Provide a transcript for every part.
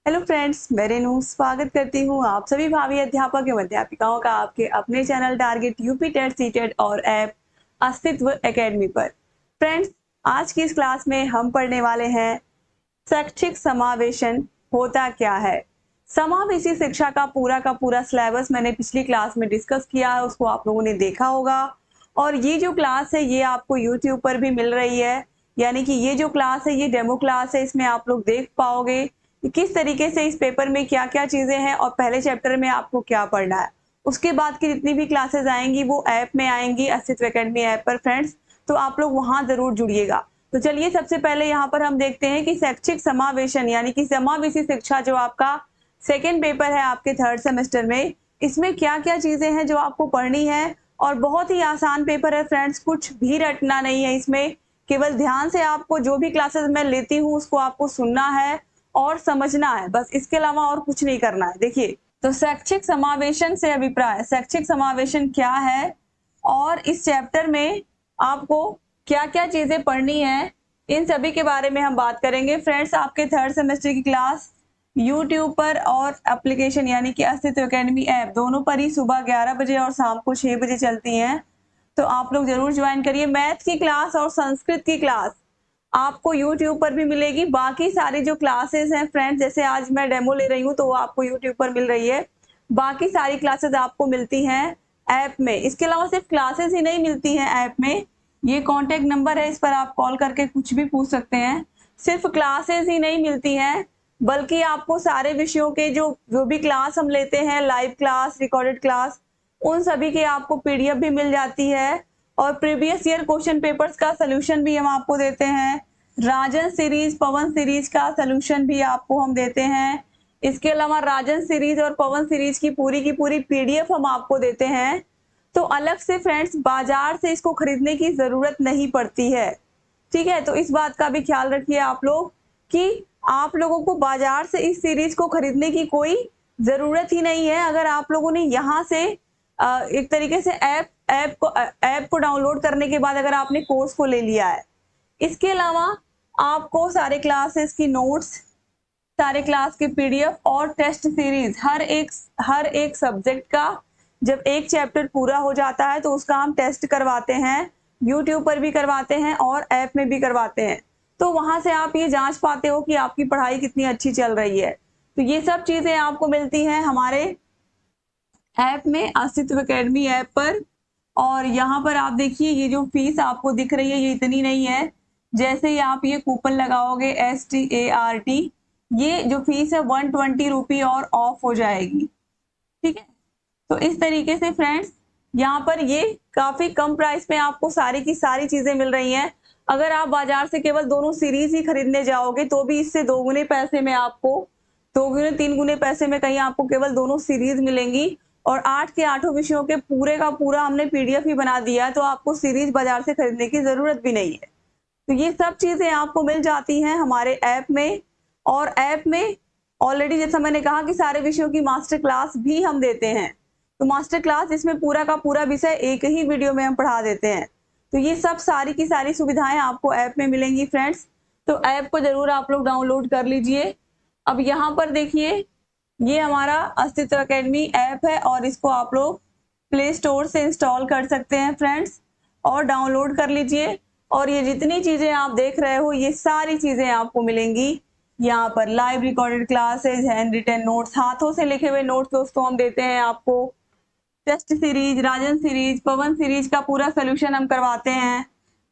Hello friends, मैं रेनू स्वागत करती हूँ आप सभी भावी अध्यापक एवं अध्यापिकाओं का आपके अपने channel target UP TET CTET और ऐप अस्तित्व एकेडमी पर। फ्रेंड्स, आज की इस क्लास में हम पढ़ने वाले हैं शैक्षिक समावेशन होता क्या है। समावेशी शिक्षा का पूरा सिलेबस मैंने पिछली क्लास में डिस्कस किया है, उसको आप लोगों ने देखा होगा। और ये जो क्लास है ये आपको यूट्यूब पर भी मिल रही है, यानी कि ये जो क्लास है ये डेमो क्लास है। इसमें आप लोग देख पाओगे कि किस तरीके से इस पेपर में क्या क्या चीजें हैं और पहले चैप्टर में आपको क्या पढ़ना है। उसके बाद की जितनी भी क्लासेस आएंगी वो ऐप में आएंगी, अस्तित्व एकेडमी ऐप पर फ्रेंड्स, तो आप लोग वहां जरूर जुड़िएगा। तो चलिए सबसे पहले यहाँ पर हम देखते हैं कि शैक्षिक समावेशन यानी कि समावेशी शिक्षा जो आपका सेकेंड पेपर है आपके थर्ड सेमेस्टर में, इसमें क्या क्या चीजें हैं जो आपको पढ़नी है। और बहुत ही आसान पेपर है फ्रेंड्स, कुछ भी रटना नहीं है इसमें, केवल ध्यान से आपको जो भी क्लासेस मैं लेती हूँ उसको आपको सुनना है और समझना है, बस इसके अलावा और कुछ नहीं करना है। देखिए, तो शैक्षिक समावेशन से अभिप्राय, शैक्षिक समावेशन क्या है और इस चैप्टर में आपको क्या क्या चीजें पढ़नी है, इन सभी के बारे में हम बात करेंगे। फ्रेंड्स, आपके थर्ड सेमेस्टर की क्लास यूट्यूब पर और एप्लीकेशन यानी कि अस्तित्व एकेडमी ऐप दोनों पर ही सुबह 11 बजे और शाम को 6 बजे चलती हैं, तो आप लोग जरूर ज्वाइन करिए। मैथ की क्लास और संस्कृत की क्लास आपको यूट्यूब पर भी मिलेगी। बाकी सारी जो क्लासेस हैं फ्रेंड्स, जैसे आज मैं डेमो ले रही हूँ तो वो आपको यूट्यूब पर मिल रही है, बाकी सारी क्लासेस आपको मिलती हैं ऐप में। इसके अलावा सिर्फ क्लासेस ही नहीं मिलती हैं ऐप में, ये कॉन्टेक्ट नंबर है, इस पर आप कॉल करके कुछ भी पूछ सकते हैं। सिर्फ क्लासेस ही नहीं मिलती हैं, बल्कि आपको सारे विषयों के जो जो भी क्लास हम लेते हैं, लाइव क्लास, रिकॉर्डेड क्लास, उन सभी के आपको पीडीएफ भी मिल जाती है। और प्रीवियस ईयर क्वेश्चन पेपर्स का सोल्यूशन भी हम आपको देते हैं। राजन सीरीज, पवन सीरीज का सोल्यूशन भी आपको हम देते हैं। इसके अलावा राजन सीरीज और पवन सीरीज की पूरी पीडीएफ हम आपको देते हैं। तो अलग से फ्रेंड्स बाजार से इसको खरीदने की जरूरत नहीं पड़ती है, ठीक है। तो इस बात का भी ख्याल रखिए आप लोग कि आप लोगों को बाजार से इस सीरीज को खरीदने की कोई जरूरत ही नहीं है। अगर आप लोगों ने यहाँ से एक तरीके से ऐप को डाउनलोड करने के बाद अगर आपने कोर्स को ले लिया है, इसके अलावा आपको सारे क्लासेस की नोट्स, सारे क्लास के पीडीएफ और टेस्ट सीरीज, हर एक सब्जेक्ट का जब एक चैप्टर पूरा हो जाता है तो उसका हम टेस्ट करवाते हैं, यूट्यूब पर भी करवाते हैं और ऐप में भी करवाते हैं। तो वहां से आप ये जांच पाते हो कि आपकी पढ़ाई कितनी अच्छी चल रही है। तो ये सब चीजें आपको मिलती हैं हमारे ऐप में, अस्तित्व एकेडमी ऐप पर। और यहाँ पर आप देखिए, ये जो फीस आपको दिख रही है ये इतनी नहीं है। जैसे ही आप ये कूपन लगाओगे START, ये जो फीस है 120 रुपी और ऑफ हो जाएगी, ठीक है। तो इस तरीके से फ्रेंड्स यहाँ पर ये काफी कम प्राइस में आपको सारी की सारी चीजें मिल रही हैं। अगर आप बाजार से केवल दोनों सीरीज ही खरीदने जाओगे तो भी इससे 2 गुने पैसे में आपको, 2 गुने 3 गुने पैसे में कहीं आपको केवल दोनों सीरीज मिलेंगी। और 8 के 8 विषयों के पूरे का पूरा हमने पीडीएफ ही बना दिया है, तो आपको सीरीज बाजार से खरीदने की जरूरत भी नहीं है। तो ये सब चीजें आपको मिल जाती हैं हमारे ऐप में। और ऐप में ऑलरेडी जैसा मैंने कहा कि सारे विषयों की मास्टर क्लास भी हम देते हैं। तो मास्टर क्लास जिसमें पूरा का पूरा विषय एक ही वीडियो में हम पढ़ा देते हैं। तो ये सब सारी की सारी सुविधाएं आपको ऐप में मिलेंगी फ्रेंड्स। तो ऐप को जरूर आप लोग डाउनलोड कर लीजिए। अब यहाँ पर देखिए, ये हमारा अस्तित्व एकेडमी ऐप है और इसको आप लोग प्ले स्टोर से इंस्टॉल कर सकते हैं फ्रेंड्स, और डाउनलोड कर लीजिए। और ये जितनी चीजें आप देख रहे हो ये सारी चीजें आपको मिलेंगी यहाँ पर। Live recorded classes, hand written notes, हाथों से लिखे हुए नोट्स दोस्तों हम देते हैं आपको। टेस्ट सीरीज, राजन सीरीज, पवन सीरीज का पूरा सोल्यूशन हम करवाते हैं।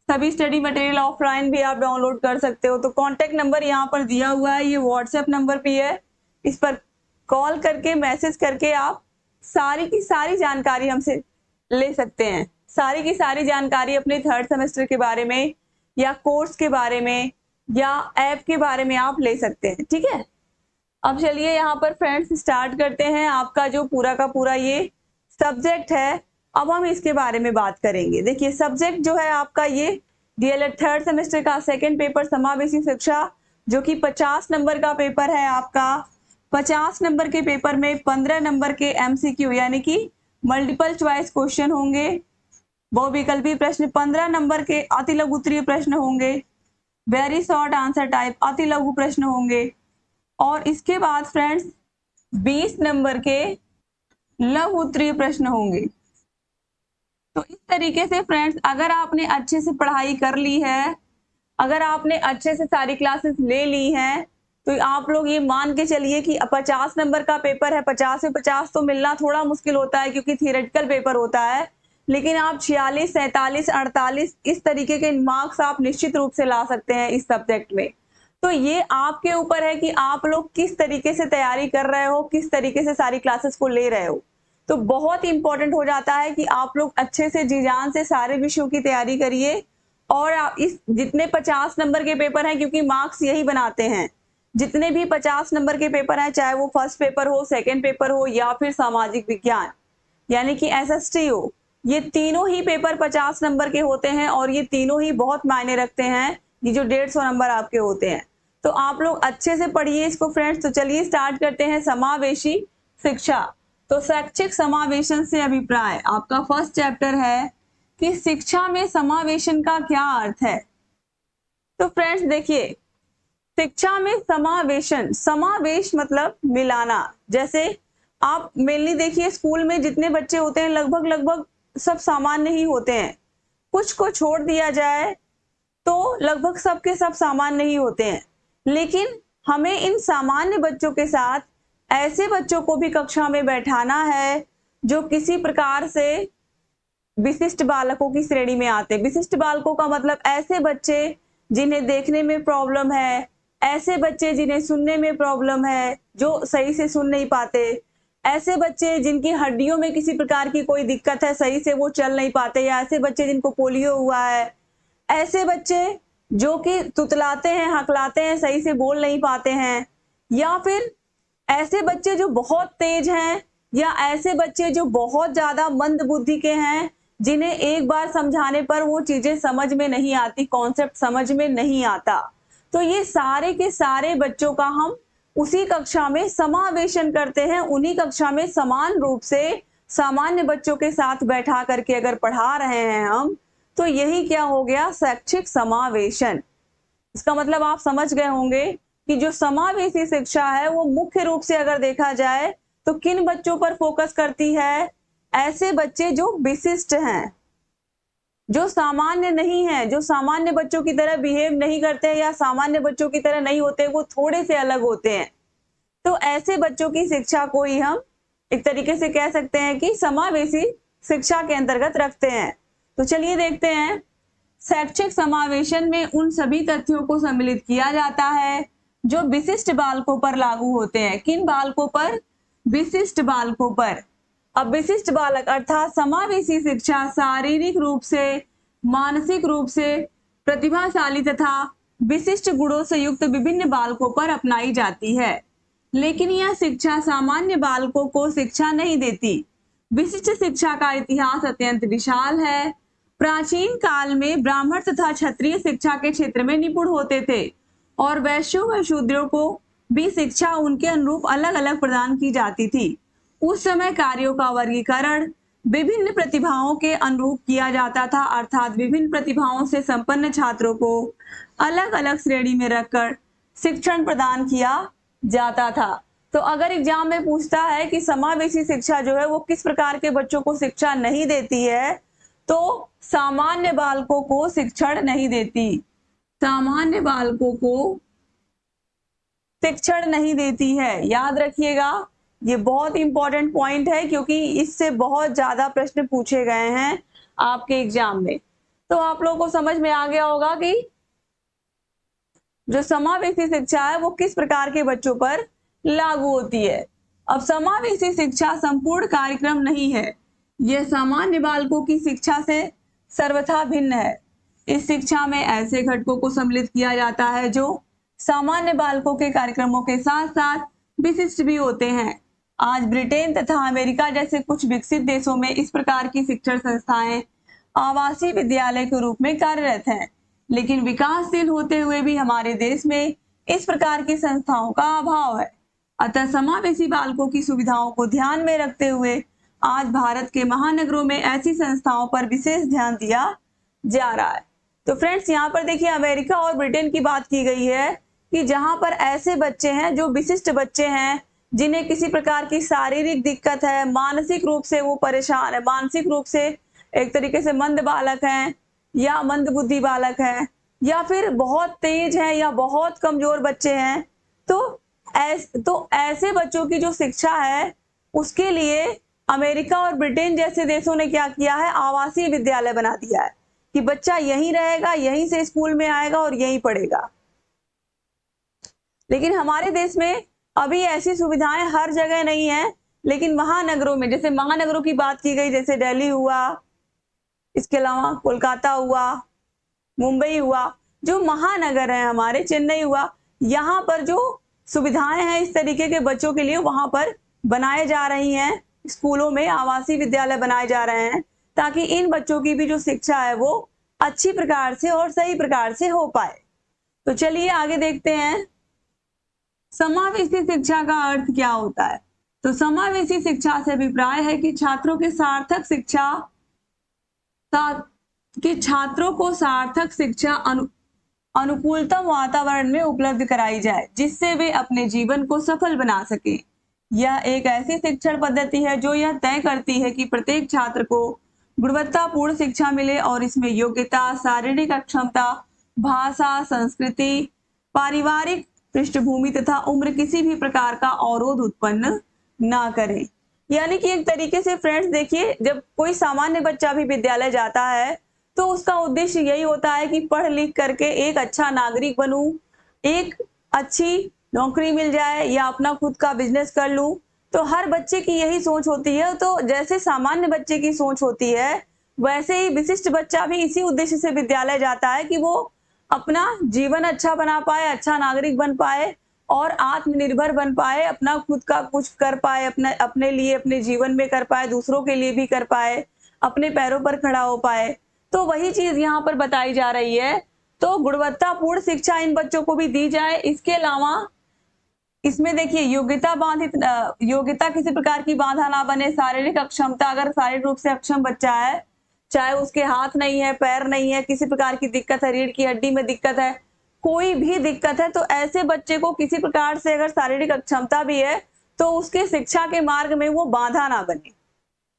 सभी स्टडी मटेरियल ऑफलाइन भी आप डाउनलोड कर सकते हो। तो कॉन्टेक्ट नंबर यहाँ पर दिया हुआ है, ये व्हाट्सएप नंबर भी है, इस पर कॉल करके मैसेज करके आप सारी की सारी जानकारी हमसे ले सकते हैं। सारी की सारी जानकारी अपने थर्ड सेमेस्टर के बारे में या कोर्स के बारे में या ऐप के बारे में आप ले सकते हैं, ठीक है। अब चलिए यहाँ पर फ्रेंड्स स्टार्ट करते हैं। आपका जो पूरा का पूरा ये सब्जेक्ट है, अब हम इसके बारे में बात करेंगे। देखिए, सब्जेक्ट जो है आपका ये डीएलएड थर्ड सेमेस्टर का सेकंड पेपर समावेशी शिक्षा, जो कि 50 नंबर का पेपर है आपका। 50 नंबर के पेपर में 15 नंबर के MCQ यानी कि मल्टीपल चॉइस क्वेश्चन होंगे, बहुविकल्पी प्रश्न 15 नंबर के, अति लघु उत्तरीय प्रश्न होंगे, वेरी शॉर्ट आंसर टाइप अति लघु प्रश्न होंगे, और इसके बाद फ्रेंड्स 20 नंबर के लघु उत्तरीय प्रश्न होंगे। तो इस तरीके से फ्रेंड्स अगर आपने अच्छे से पढ़ाई कर ली है, अगर आपने अच्छे से सारी क्लासेस ले ली हैं, तो आप लोग ये मान के चलिए कि 50 नंबर का पेपर है, 50 में 50 तो मिलना थोड़ा मुश्किल होता है क्योंकि थियोरेटिकल पेपर होता है, लेकिन आप 46, 47, 48 इस तरीके के मार्क्स आप निश्चित रूप से ला सकते हैं इस सब्जेक्ट में। तो ये आपके ऊपर है कि आप लोग किस तरीके से तैयारी कर रहे हो, किस तरीके से सारी क्लासेस को ले रहे हो। तो बहुत इंपॉर्टेंट हो जाता है कि आप लोग अच्छे से जी जान से सारे विषयों की तैयारी करिए और आप इस जितने 50 नंबर के पेपर हैं, क्योंकि मार्क्स यही बनाते हैं, जितने भी 50 नंबर के पेपर हैं, चाहे वो फर्स्ट पेपर हो, सेकंड पेपर हो या फिर सामाजिक विज्ञान यानी कि एसएसटी हो, ये तीनों ही पेपर 50 नंबर के होते हैं और ये तीनों ही बहुत मायने रखते हैं। ये जो 150 नंबर आपके होते हैं, तो आप लोग अच्छे से पढ़िए इसको फ्रेंड्स। तो चलिए स्टार्ट करते हैं समावेशी शिक्षा। तो शैक्षिक समावेशन से अभिप्राय आपका फर्स्ट चैप्टर है कि शिक्षा में समावेशन का क्या अर्थ है। तो फ्रेंड्स देखिए, शिक्षा में समावेशन, समावेश मतलब मिलाना। जैसे आप मेनली देखिए स्कूल में जितने बच्चे होते हैं लगभग सब सामान्य ही होते हैं, कुछ को छोड़ दिया जाए तो लगभग सबके सब सामान्य ही होते हैं। लेकिन हमें इन सामान्य बच्चों के साथ ऐसे बच्चों को भी कक्षा में बैठाना है जो किसी प्रकार से विशिष्ट बालकों की श्रेणी में आते हैं। विशिष्ट बालकों का मतलब ऐसे बच्चे जिन्हें देखने में प्रॉब्लम है, ऐसे बच्चे जिन्हें सुनने में प्रॉब्लम है, जो सही से सुन नहीं पाते, ऐसे बच्चे जिनकी हड्डियों में किसी प्रकार की कोई दिक्कत है, सही से वो चल नहीं पाते, या ऐसे बच्चे जिनको पोलियो हुआ है, ऐसे बच्चे जो कि तुतलाते हैं, हकलाते हैं, सही से बोल नहीं पाते हैं, या फिर ऐसे बच्चे जो बहुत तेज हैं, या ऐसे बच्चे जो बहुत ज्यादा मंद बुद्धि के हैं, जिन्हें एक बार समझाने पर वो चीजें समझ में नहीं आती, कॉन्सेप्ट समझ में नहीं आता। तो ये सारे के सारे बच्चों का हम उसी कक्षा में समावेशन करते हैं, उन्हीं कक्षा में समान रूप से सामान्य बच्चों के साथ बैठा करके अगर पढ़ा रहे हैं हम, तो यही क्या हो गया, शैक्षिक समावेशन। इसका मतलब आप समझ गए होंगे कि जो समावेशी शिक्षा है वो मुख्य रूप से अगर देखा जाए तो किन बच्चों पर फोकस करती है, ऐसे बच्चे जो विशिष्ट हैं, जो सामान्य नहीं है, जो सामान्य बच्चों की तरह बिहेव नहीं करते या सामान्य बच्चों की तरह नहीं होते, वो थोड़े से अलग होते हैं। तो ऐसे बच्चों की शिक्षा को ही हम एक तरीके से कह सकते हैं कि समावेशी शिक्षा के अंतर्गत रखते हैं। तो चलिए देखते हैं, शैक्षिक समावेशन में उन सभी तथ्यों को सम्मिलित किया जाता है जो विशिष्ट बालकों पर लागू होते हैं। किन बालकों पर, विशिष्ट बालकों पर। अब विशिष्ट बालक अर्थात समावेशी शिक्षा शारीरिक रूप से, मानसिक रूप से प्रतिभाशाली तथा विशिष्ट गुणों से युक्त विभिन्न बालकों पर अपनाई जाती है, लेकिन यह शिक्षा सामान्य बालकों को शिक्षा नहीं देती। विशिष्ट शिक्षा का इतिहास अत्यंत विशाल है। प्राचीन काल में ब्राह्मण तथा क्षत्रिय शिक्षा के क्षेत्र में निपुण होते थे और वैश्यों व शूद्रों को भी शिक्षा उनके अनुरूप अलग अलग प्रदान की जाती थी। उस समय कार्यों का वर्गीकरण विभिन्न प्रतिभाओं के अनुरूप किया जाता था, अर्थात विभिन्न प्रतिभाओं से संपन्न छात्रों को अलग अलग श्रेणी में रखकर शिक्षण प्रदान किया जाता था। तो अगर एग्जाम में पूछता है कि समावेशी शिक्षा जो है वो किस प्रकार के बच्चों को शिक्षा नहीं देती है, तो सामान्य बालकों को शिक्षण नहीं देती, सामान्य बालकों को शिक्षण नहीं देती है। याद रखिएगा, ये बहुत इंपॉर्टेंट पॉइंट है क्योंकि इससे बहुत ज्यादा प्रश्न पूछे गए हैं आपके एग्जाम में। तो आप लोगों को समझ में आ गया होगा कि जो समावेशी शिक्षा है वो किस प्रकार के बच्चों पर लागू होती है। अब समावेशी शिक्षा संपूर्ण कार्यक्रम नहीं है, यह सामान्य बालकों की शिक्षा से सर्वथा भिन्न है। इस शिक्षा में ऐसे घटकों को सम्मिलित किया जाता है जो सामान्य बालकों के कार्यक्रमों के साथ साथ विशिष्ट भी होते हैं। आज ब्रिटेन तथा अमेरिका जैसे कुछ विकसित देशों में इस प्रकार की शिक्षण संस्थाएं आवासीय विद्यालय के रूप में कार्यरत हैं, लेकिन विकासशील होते हुए भी हमारे देश में इस प्रकार की संस्थाओं का अभाव है। अतः समावेशी बालकों की सुविधाओं को ध्यान में रखते हुए आज भारत के महानगरों में ऐसी संस्थाओं पर विशेष ध्यान दिया जा रहा है। तो फ्रेंड्स यहाँ पर देखिए अमेरिका और ब्रिटेन की बात की गई है कि जहां पर ऐसे बच्चे हैं जो विशिष्ट बच्चे हैं, जिन्हें किसी प्रकार की शारीरिक दिक्कत है, मानसिक रूप से वो परेशान है, मानसिक रूप से एक तरीके से मंद बालक हैं या मंद बुद्धि बालक हैं या फिर बहुत तेज हैं या बहुत कमजोर बच्चे हैं, तो ऐसे बच्चों की जो शिक्षा है उसके लिए अमेरिका और ब्रिटेन जैसे देशों ने क्या किया है, आवासीय विद्यालय बना दिया है कि बच्चा यहीं रहेगा, यहीं से स्कूल में आएगा और यहीं पढ़ेगा। लेकिन हमारे देश में अभी ऐसी सुविधाएं हर जगह नहीं है, लेकिन महानगरों में, जैसे महानगरों की बात की गई, जैसे दिल्ली हुआ, इसके अलावा कोलकाता हुआ, मुंबई हुआ, जो महानगर है हमारे, चेन्नई हुआ, यहाँ पर जो सुविधाएं हैं इस तरीके के बच्चों के लिए वहां पर बनाए जा रही हैं, स्कूलों में आवासीय विद्यालय बनाए जा रहे हैं ताकि इन बच्चों की भी जो शिक्षा है वो अच्छी प्रकार से और सही प्रकार से हो पाए। तो चलिए आगे देखते हैं समावेशी शिक्षा का अर्थ क्या होता है। तो समावेशी शिक्षा से अभिप्राय है कि छात्रों के सार्थक शिक्षा कि छात्रों को सार्थक शिक्षा अनुकूलतम वातावरण में उपलब्ध कराई जाए जिससे वे अपने जीवन को सफल बना सके। यह एक ऐसी शिक्षण पद्धति है जो यह तय करती है कि प्रत्येक छात्र को गुणवत्तापूर्ण शिक्षा मिले और इसमें योग्यता, शारीरिक अक्षमता, भाषा, संस्कृति, पारिवारिक पृष्ठभूमि तथा उम्र किसी भी प्रकार का अवरोध उत्पन्न ना करे। यानी कि एक तरीके से फ्रेंड्स देखिए, जब कोई सामान्य बच्चा भी विद्यालय जाता है तो उसका उद्देश्य यही होता है कि पढ़ लिख करके एक अच्छा नागरिक बनूं, एक अच्छी नौकरी मिल जाए या अपना खुद का बिजनेस कर लूं। तो हर बच्चे की यही सोच होती है। तो जैसे सामान्य बच्चे की सोच होती है वैसे ही विशिष्ट बच्चा भी इसी उद्देश्य से विद्यालय जाता है कि वो अपना जीवन अच्छा बना पाए, अच्छा नागरिक बन पाए और आत्मनिर्भर बन पाए, अपना खुद का कुछ कर पाए, अपने लिए, अपने जीवन में कर पाए, दूसरों के लिए भी कर पाए, अपने पैरों पर खड़ा हो पाए। तो वही चीज यहाँ पर बताई जा रही है। तो गुणवत्तापूर्ण शिक्षा इन बच्चों को भी दी जाए। इसके अलावा इसमें देखिए योग्यता किसी प्रकार की बाधा ना बने। शारीरिक अक्षमता, अगर शारीरिक रूप से अक्षम बच्चा है, चाहे उसके हाथ नहीं है, पैर नहीं है, किसी प्रकार की दिक्कत है, रीढ़ की हड्डी में दिक्कत है, कोई भी दिक्कत है, तो ऐसे बच्चे को किसी प्रकार से अगर शारीरिक अक्षमता भी है तो उसके शिक्षा के मार्ग में वो बाधा ना बने।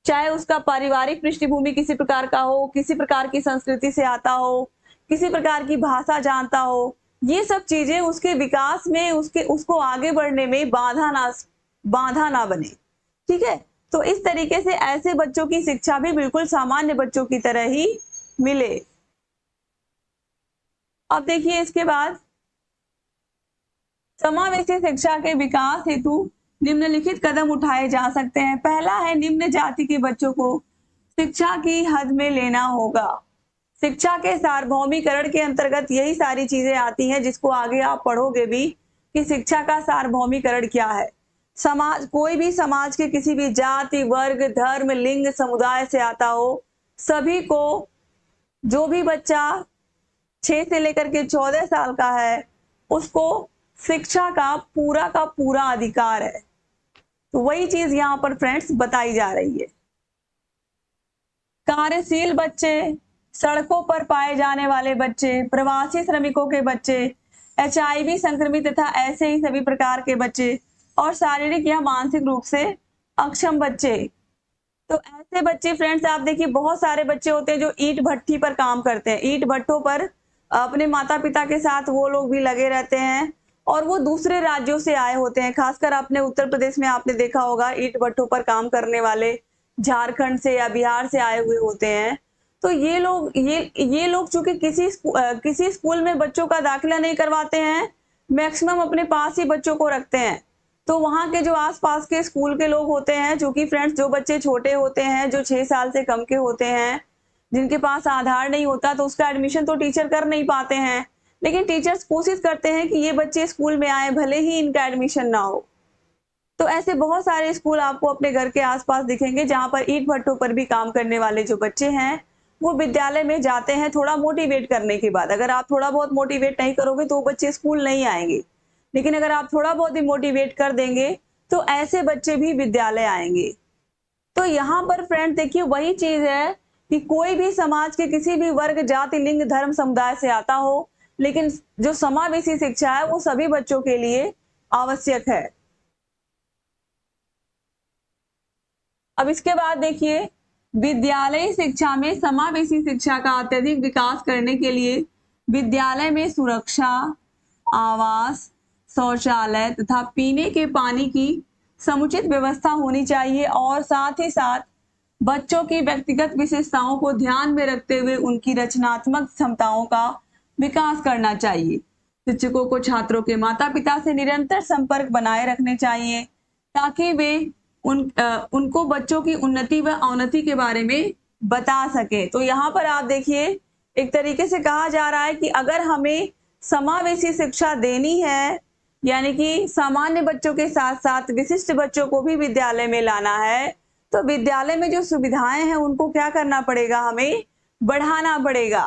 चाहे उसका पारिवारिक पृष्ठभूमि किसी प्रकार का हो, किसी प्रकार की संस्कृति से आता हो, किसी प्रकार की भाषा जानता हो, ये सब चीजें उसके विकास में, उसको आगे बढ़ने में बाधा ना बने। ठीक है, तो इस तरीके से ऐसे बच्चों की शिक्षा भी बिल्कुल सामान्य बच्चों की तरह ही मिले। अब देखिए इसके बाद समावेशी शिक्षा के विकास हेतु निम्नलिखित कदम उठाए जा सकते हैं। पहला है, निम्न जाति के बच्चों को शिक्षा की हद में लेना होगा। शिक्षा के सार्वभौमिकरण के अंतर्गत यही सारी चीजें आती हैं जिसको आगे आप पढ़ोगे भी कि शिक्षा का सार्वभौमिकरण क्या है। समाज, कोई भी समाज के किसी भी जाति, वर्ग, धर्म, लिंग, समुदाय से आता हो, सभी को, जो भी बच्चा 6 से लेकर के 14 साल का है उसको शिक्षा का पूरा अधिकार है। तो वही चीज यहाँ पर फ्रेंड्स बताई जा रही है। कार्यशील बच्चे, सड़कों पर पाए जाने वाले बच्चे, प्रवासी श्रमिकों के बच्चे, HIV संक्रमित तथा ऐसे ही सभी प्रकार के बच्चे और शारीरिक या मानसिक रूप से अक्षम बच्चे। तो ऐसे बच्चे फ्रेंड्स आप देखिए, बहुत सारे बच्चे होते हैं जो ईंट भट्टी पर काम करते हैं, ईंट भट्टों पर अपने माता पिता के साथ वो लोग भी लगे रहते हैं और वो दूसरे राज्यों से आए होते हैं। खासकर अपने उत्तर प्रदेश में आपने देखा होगा ईंट भट्टों पर काम करने वाले झारखंड से या बिहार से आए हुए होते हैं। तो ये लोग चूंकि किसी स्कूल में बच्चों का दाखिला नहीं करवाते हैं, मैक्सिमम अपने पास ही बच्चों को रखते हैं। तो वहां के जो आसपास के स्कूल के लोग होते हैं, जो कि फ्रेंड्स जो बच्चे छोटे होते हैं, जो 6 साल से कम के होते हैं, जिनके पास आधार नहीं होता, तो उसका एडमिशन तो टीचर कर नहीं पाते हैं। लेकिन टीचर्स कोशिश करते हैं कि ये बच्चे स्कूल में आए, भले ही इनका एडमिशन ना हो। तो ऐसे बहुत सारे स्कूल आपको अपने घर के आसपास दिखेंगे जहां पर ईंट भट्टों पर भी काम करने वाले जो बच्चे हैं वो विद्यालय में जाते हैं थोड़ा मोटिवेट करने के बाद। अगर आप थोड़ा बहुत मोटिवेट नहीं करोगे तो वो बच्चे स्कूल नहीं आएंगे, लेकिन अगर आप थोड़ा बहुत ही मोटिवेट कर देंगे तो ऐसे बच्चे भी विद्यालय आएंगे। तो यहाँ पर फ्रेंड देखिए वही चीज है कि कोई भी समाज के किसी भी वर्ग, जाति, लिंग, धर्म, समुदाय से आता हो, लेकिन जो समावेशी शिक्षा है वो सभी बच्चों के लिए आवश्यक है। अब इसके बाद देखिए, विद्यालयी शिक्षा में समावेशी शिक्षा का अत्यधिक विकास करने के लिए विद्यालय में सुरक्षा, आवास, शौचालय तथा पीने के पानी की समुचित व्यवस्था होनी चाहिए और साथ ही साथ बच्चों की व्यक्तिगत विशेषताओं को ध्यान में रखते हुए उनकी रचनात्मक क्षमताओं का विकास करना चाहिए। शिक्षकों को छात्रों के माता पिता से निरंतर संपर्क बनाए रखने चाहिए ताकि वे उनको बच्चों की उन्नति व अवनति के बारे में बता सके। तो यहाँ पर आप देखिए, एक तरीके से कहा जा रहा है कि अगर हमें समावेशी शिक्षा देनी है, यानी कि सामान्य बच्चों के साथ साथ विशिष्ट बच्चों को भी विद्यालय में लाना है, तो विद्यालय में जो सुविधाएं हैं उनको क्या करना पड़ेगा, हमें बढ़ाना पड़ेगा।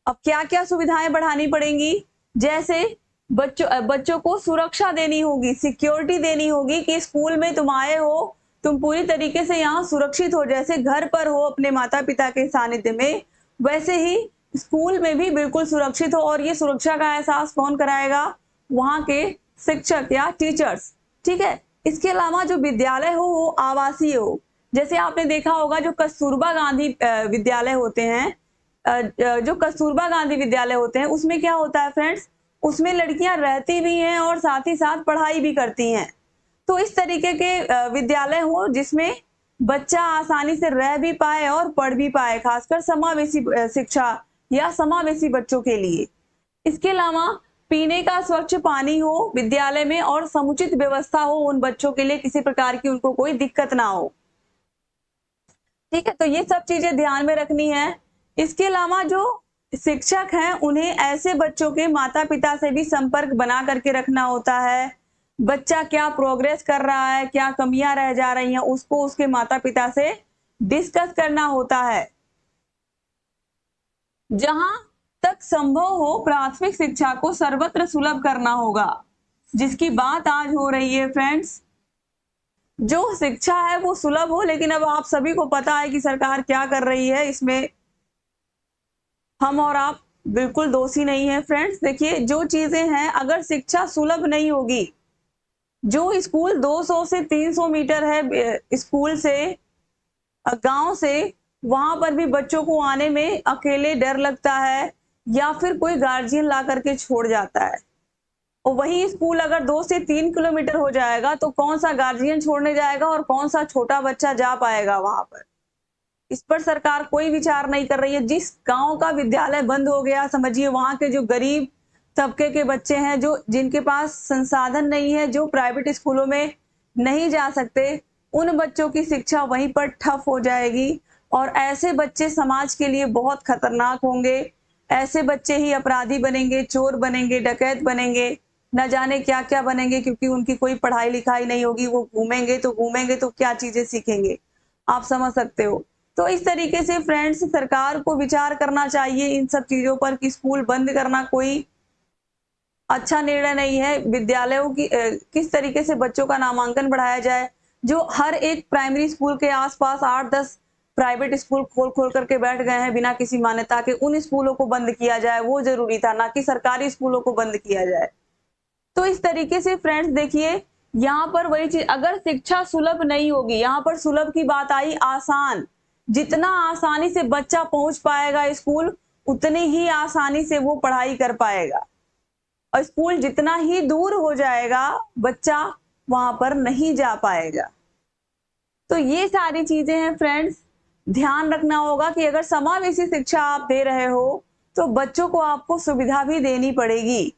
अब क्या क्या सुविधाएं बढ़ानी पड़ेंगी, जैसे बच्चों को सुरक्षा देनी होगी, सिक्योरिटी देनी होगी कि स्कूल में तुम आए हो, तुम पूरी तरीके से यहाँ सुरक्षित हो, जैसे घर पर हो अपने माता पिता के सानिध्य में, वैसे ही स्कूल में भी बिल्कुल सुरक्षित हो। और ये सुरक्षा का एहसास कौन कराएगा, वहाँ के शिक्षक या टीचर्स, ठीक है। इसके अलावा जो विद्यालय हो वो आवासीय हो। जैसे आपने देखा होगा जो कस्तूरबा गांधी विद्यालय होते हैं, जो कस्तूरबा गांधी विद्यालय होते हैं उसमें क्या होता है फ्रेंड्स, उसमें लड़कियां रहती भी हैं और साथ ही साथ पढ़ाई भी करती हैं। तो इस तरीके के विद्यालय हो जिसमें बच्चा आसानी से रह भी पाए और पढ़ भी पाए, खासकर समावेशी शिक्षा या समावेशी बच्चों के लिए। इसके अलावा पीने का स्वच्छ पानी हो विद्यालय में और समुचित व्यवस्था हो उन बच्चों के लिए, किसी प्रकार की उनको कोई दिक्कत ना हो, ठीक है। तो ये सब चीजें ध्यान में रखनी है। इसके अलावा जो शिक्षक हैं उन्हें ऐसे बच्चों के माता पिता से भी संपर्क बना करके रखना होता है। बच्चा क्या प्रोग्रेस कर रहा है, क्या कमियां रह जा रही हैं, उसको उसके माता पिता से डिस्कस करना होता है। जहां तक संभव हो प्राथमिक शिक्षा को सर्वत्र सुलभ करना होगा, जिसकी बात आज हो रही है फ्रेंड्स। जो शिक्षा है वो सुलभ हो, लेकिन अब आप सभी को पता है कि सरकार क्या कर रही है, इसमें हम और आप बिल्कुल दोषी नहीं है फ्रेंड्स। देखिए जो चीजें हैं, अगर शिक्षा सुलभ नहीं होगी, जो स्कूल 200 से 300 मीटर है स्कूल से, गांव से, वहां पर भी बच्चों को आने में अकेले डर लगता है या फिर कोई गार्जियन ला करके छोड़ जाता है। और वही स्कूल अगर 2 से 3 किलोमीटर हो जाएगा तो कौन सा गार्जियन छोड़ने जाएगा और कौन सा छोटा बच्चा जा पाएगा वहां पर। इस पर सरकार कोई विचार नहीं कर रही है। जिस गांव का विद्यालय बंद हो गया, समझिए वहां के जो गरीब तबके के बच्चे हैं, जो जिनके पास संसाधन नहीं है, जो प्राइवेट स्कूलों में नहीं जा सकते, उन बच्चों की शिक्षा वहीं पर ठप हो जाएगी और ऐसे बच्चे समाज के लिए बहुत खतरनाक होंगे। ऐसे बच्चे ही अपराधी बनेंगे, चोर बनेंगे, डकैत बनेंगे, न जाने क्या क्या बनेंगे, क्योंकि उनकी कोई पढ़ाई लिखाई नहीं होगी। वो घूमेंगे तो क्या चीजें सीखेंगे, आप समझ सकते हो। तो इस तरीके से फ्रेंड्स सरकार को विचार करना चाहिए इन सब चीजों पर कि स्कूल बंद करना कोई अच्छा निर्णय नहीं है। विद्यालयों की किस तरीके से बच्चों का नामांकन बढ़ाया जाए। जो हर एक प्राइमरी स्कूल के आसपास 8-10 प्राइवेट स्कूल खोल करके बैठ गए हैं बिना किसी मान्यता के, उन स्कूलों को बंद किया जाए, वो जरूरी था, ना कि सरकारी स्कूलों को बंद किया जाए। तो इस तरीके से फ्रेंड्स देखिए, यहाँ पर वही चीज, अगर शिक्षा सुलभ नहीं होगी, यहाँ पर सुलभ की बात आई, आसान, जितना आसानी से बच्चा पहुंच पाएगा स्कूल, उतनी ही आसानी से वो पढ़ाई कर पाएगा। और स्कूल जितना ही दूर हो जाएगा, बच्चा वहां पर नहीं जा पाएगा। तो ये सारी चीजें हैं फ्रेंड्स, ध्यान रखना होगा कि अगर समावेशी शिक्षा आप दे रहे हो तो बच्चों को आपको सुविधा भी देनी पड़ेगी।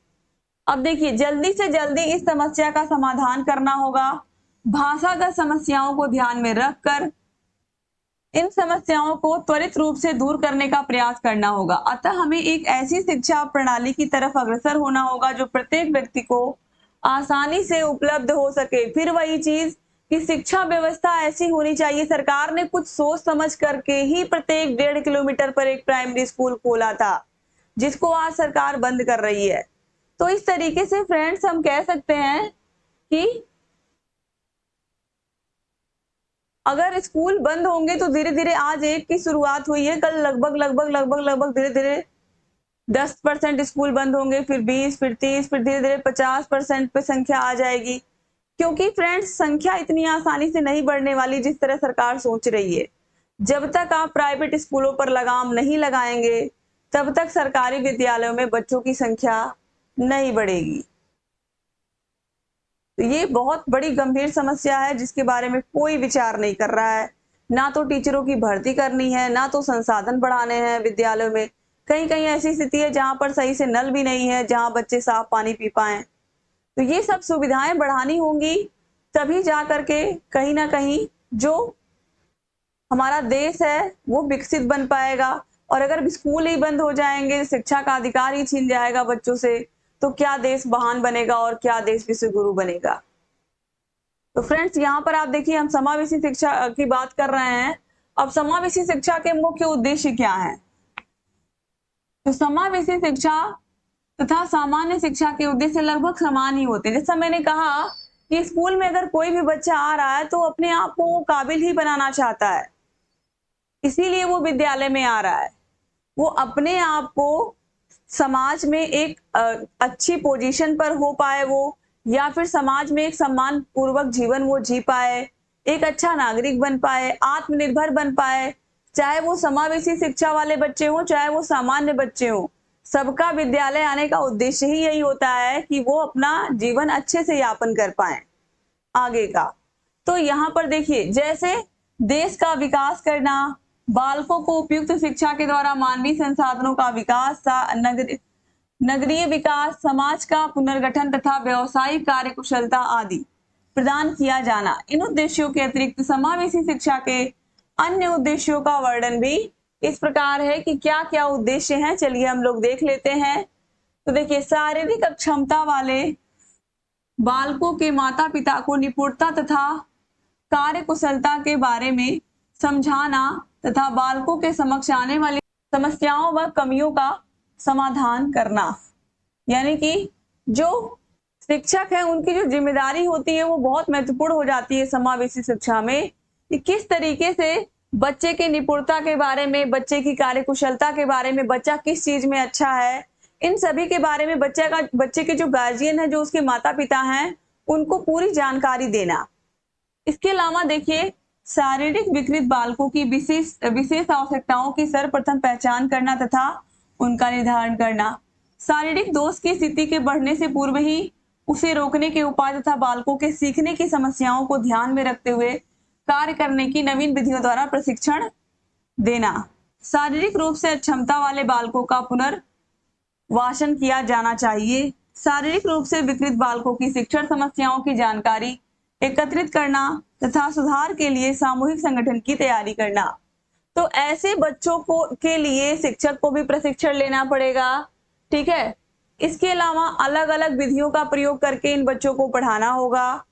अब देखिए, जल्दी से जल्दी इस समस्या का समाधान करना होगा। भाषागत समस्याओं को ध्यान में रखकर इन समस्याओं को त्वरित रूप से दूर करने का प्रयास करना होगा। अतः हमें एक ऐसी शिक्षा प्रणाली की तरफ अग्रसर होना होगा जो प्रत्येक व्यक्ति को आसानी से उपलब्ध हो सके। फिर वही चीज कि शिक्षा व्यवस्था ऐसी होनी चाहिए, सरकार ने कुछ सोच समझ करके ही प्रत्येक 1.5 किलोमीटर पर एक प्राइमरी स्कूल खोला था, जिसको आज सरकार बंद कर रही है। तो इस तरीके से फ्रेंड्स हम कह सकते हैं कि अगर स्कूल बंद होंगे तो धीरे धीरे, आज एक की शुरुआत हुई है, कल लगभग धीरे धीरे 10% स्कूल बंद होंगे, फिर 20, फिर 30, फिर धीरे धीरे 50% पे संख्या आ जाएगी। क्योंकि फ्रेंड्स संख्या इतनी आसानी से नहीं बढ़ने वाली जिस तरह सरकार सोच रही है। जब तक आप प्राइवेट स्कूलों पर लगाम नहीं लगाएंगे तब तक सरकारी विद्यालयों में बच्चों की संख्या नहीं बढ़ेगी। तो ये बहुत बड़ी गंभीर समस्या है जिसके बारे में कोई विचार नहीं कर रहा है। ना तो टीचरों की भर्ती करनी है, ना तो संसाधन बढ़ाने हैं विद्यालयों में। कहीं कहीं ऐसी स्थिति है जहां पर सही से नल भी नहीं है जहां बच्चे साफ पानी पी पाए। तो ये सब सुविधाएं बढ़ानी होंगी, तभी जा करके कहीं ना कहीं जो हमारा देश है वो विकसित बन पाएगा। और अगर स्कूल ही बंद हो जाएंगे, शिक्षा का अधिकार ही छीन जाएगा बच्चों से, तो क्या देश महान बनेगा और क्या देश विश्व गुरु बनेगा। तो फ्रेंड्स यहाँ पर आप देखिए हम समावेशी शिक्षा की बात कर रहे हैं। अब समावेशी शिक्षा के मुख्य उद्देश्य क्या है? तो समावेशी शिक्षा तथा सामान्य शिक्षा के उद्देश्य लगभग समान ही होते हैं। जैसा मैंने कहा कि स्कूल में अगर कोई भी बच्चा आ रहा है तो अपने आप को वो काबिल ही बनाना चाहता है, इसीलिए वो विद्यालय में आ रहा है। वो अपने आप को समाज में एक अच्छी पोजीशन पर हो पाए वो, या फिर समाज में एक सम्मान पूर्वक जीवन वो जी पाए, एक अच्छा नागरिक बन पाए, आत्मनिर्भर बन पाए। चाहे वो समावेशी शिक्षा वाले बच्चे हों, चाहे वो सामान्य बच्चे हों, सबका विद्यालय आने का उद्देश्य ही यही होता है कि वो अपना जीवन अच्छे से यापन कर पाए आगे का। तो यहाँ पर देखिए जैसे देश का विकास करना, बालकों को उपयुक्त शिक्षा के द्वारा मानवीय संसाधनों का विकास, नगरीय विकास, समाज का पुनर्गठन तथा व्यवसायिक कार्यकुशलता आदि प्रदान किया जाना। इन उद्देश्यों के अतिरिक्त समावेशी शिक्षा के अन्य उद्देश्यों का वर्णन भी इस प्रकार है कि क्या क्या उद्देश्य हैं, चलिए हम लोग देख लेते हैं। तो देखिए शारीरिक अक्षमता वाले बालकों के माता पिता को निपुणता तथा कार्यकुशलता के बारे में समझाना तथा बालकों के समक्ष आने वाली समस्याओं व कमियों का समाधान करना। यानी कि जो शिक्षक है उनकी जो जिम्मेदारी होती है वो बहुत महत्वपूर्ण हो जाती है समावेशी शिक्षा में, कि किस तरीके से बच्चे के निपुणता के बारे में, बच्चे की कार्यकुशलता के बारे में, बच्चा किस चीज में अच्छा है, इन सभी के बारे में बच्चे के जो गार्जियन है, जो उसके माता पिता हैं, उनको पूरी जानकारी देना। इसके अलावा देखिए शारीरिक विकृत बालकों की विशेष आवश्यकताओं की सर्वप्रथम पहचान करना तथा उनका निर्धारण करना, शारीरिक दोष की स्थिति के बढ़ने से पूर्व ही उसे रोकने के उपाय तथा बालकों के सीखने की समस्याओं को ध्यान में रखते हुए कार्य करने की नवीन विधियों द्वारा प्रशिक्षण देना, शारीरिक रूप से अक्षमता वाले बालकों का पुनर्वासन किया जाना चाहिए, शारीरिक रूप से विकृत बालकों की शिक्षण समस्याओं की जानकारी एकत्रित करना तथा सुधार के लिए सामूहिक संगठन की तैयारी करना। तो ऐसे बच्चों को के लिए शिक्षक को भी प्रशिक्षण लेना पड़ेगा, ठीक है। इसके अलावा अलग अलग विधियों का प्रयोग करके इन बच्चों को पढ़ाना होगा।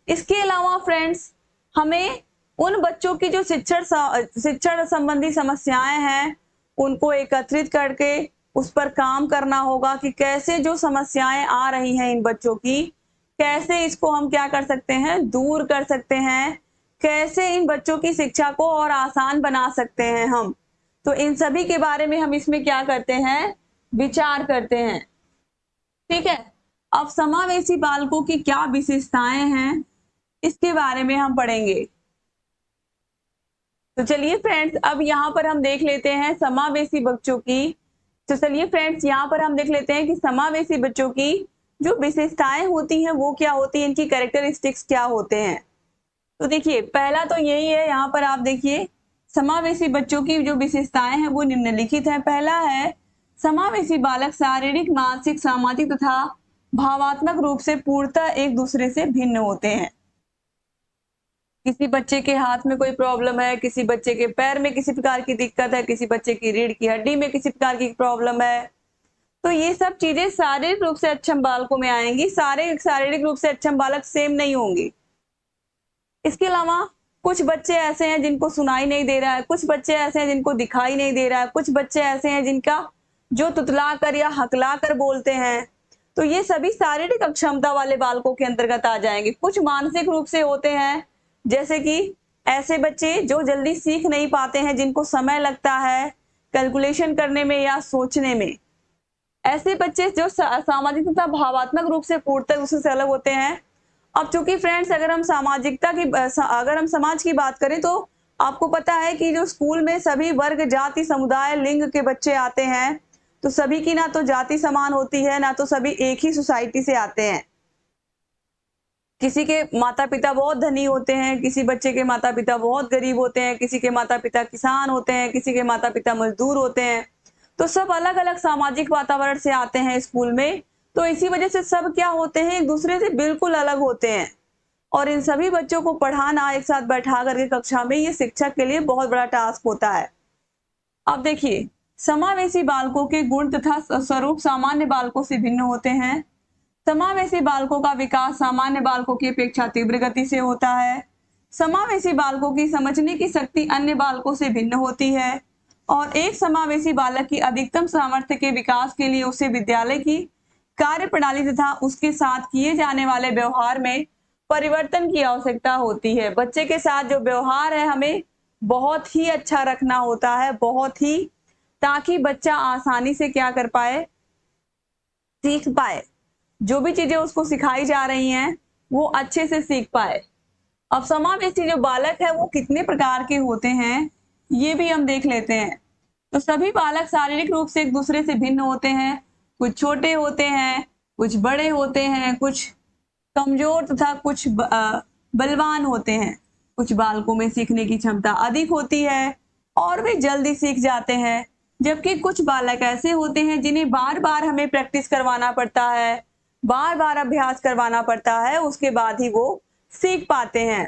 इसके अलावा फ्रेंड्स हमें उन बच्चों की जो शिक्षण संबंधी समस्याएं हैं उनको एकत्रित करके उस पर काम करना होगा कि कैसे जो समस्याएं आ रही हैं इन बच्चों की, कैसे इसको हम क्या कर सकते हैं, दूर कर सकते हैं, कैसे इन बच्चों की शिक्षा को और आसान बना सकते हैं हम। तो इन सभी के बारे में हम इसमें क्या करते हैं, विचार करते हैं, ठीक है। अब समावेशी बालकों की क्या विशेषताएं हैं इसके बारे में हम पढ़ेंगे। तो चलिए फ्रेंड्स अब यहाँ पर हम देख लेते हैं समावेशी बच्चों की। तो चलिए फ्रेंड्स यहाँ पर हम देख लेते हैं कि समावेशी बच्चों की जो विशेषताएं होती हैं वो क्या होती हैं, इनकी कैरेक्टरिस्टिक्स क्या होते हैं। तो देखिए पहला तो यही है, यहाँ पर आप देखिए समावेशी बच्चों की जो विशेषताएं हैं वो निम्नलिखित हैं। पहला है समावेशी बालक शारीरिक, मानसिक, सामाजिक तथा भावात्मक रूप से पूर्णतः एक दूसरे से भिन्न होते हैं। किसी बच्चे के हाथ में कोई प्रॉब्लम है, किसी बच्चे के पैर में किसी प्रकार की दिक्कत है, किसी बच्चे की रीढ़ की हड्डी में किसी प्रकार की प्रॉब्लम है, तो ये सब चीजें शारीरिक रूप से अक्षम बालकों में आएंगी। सारे शारीरिक रूप से अक्षम बालक सेम नहीं होंगे। इसके अलावा कुछ बच्चे ऐसे हैं जिनको सुनाई नहीं दे रहा है, कुछ बच्चे ऐसे हैं जिनको दिखाई नहीं दे रहा है, कुछ बच्चे ऐसे हैं जिनका जो तुतला कर या हकला कर बोलते हैं। तो ये सभी शारीरिक अक्षमता वाले बालकों के अंतर्गत आ जाएंगे। कुछ मानसिक रूप से होते हैं, जैसे कि ऐसे बच्चे जो जल्दी सीख नहीं पाते हैं, जिनको समय लगता है कैलकुलेशन करने में या सोचने में। ऐसे बच्चे जो सामाजिक तथा भावात्मक रूप से पूर्णतः दूसरे से अलग होते हैं। अब चूंकि फ्रेंड्स अगर हम समाज की बात करें तो आपको पता है कि जो स्कूल में सभी वर्ग, जाति, समुदाय, लिंग के बच्चे आते हैं, तो सभी की ना तो जाति समान होती है, ना तो सभी एक ही सोसाइटी से आते हैं। किसी के माता पिता बहुत धनी होते हैं, किसी बच्चे के माता पिता बहुत गरीब होते हैं, किसी के माता पिता किसान होते हैं, किसी के माता पिता मजदूर होते हैं। तो सब अलग अलग सामाजिक वातावरण से आते हैं स्कूल में। तो इसी वजह से सब क्या होते हैं, एक दूसरे से बिल्कुल अलग होते हैं। और इन सभी बच्चों को पढ़ाना एक साथ बैठा करके कक्षा में, ये शिक्षक के लिए बहुत बड़ा टास्क होता है। अब देखिए, समावेशी बालकों के गुण तथा स्वरूप सामान्य बालकों से भिन्न होते हैं। समावेशी बालकों का विकास सामान्य बालकों की अपेक्षा तीव्र गति से होता है। समावेशी बालकों की समझने की शक्ति अन्य बालकों से भिन्न होती है और एक समावेशी बालक की अधिकतम सामर्थ्य के विकास के लिए उसे विद्यालय की कार्यप्रणाली तथा उसके साथ किए जाने वाले व्यवहार में परिवर्तन की आवश्यकता होती है। बच्चे के साथ जो व्यवहार है हमें बहुत ही अच्छा रखना होता है, बहुत ही, ताकि बच्चा आसानी से क्या कर पाए, सीख पाए। जो भी चीजें उसको सिखाई जा रही हैं वो अच्छे से सीख पाए। अब समावेशी जो बालक है वो कितने प्रकार के होते हैं ये भी हम देख लेते हैं। तो सभी बालक शारीरिक रूप से एक दूसरे से भिन्न होते हैं। कुछ छोटे होते हैं, कुछ बड़े होते हैं, कुछ कमजोर तथा कुछ बलवान होते हैं। कुछ बालकों में सीखने की क्षमता अधिक होती है और वे जल्दी सीख जाते हैं, जबकि कुछ बालक ऐसे होते हैं जिन्हें बार बार हमें प्रैक्टिस करवाना पड़ता है, बार बार अभ्यास करवाना पड़ता है, उसके बाद ही वो सीख पाते हैं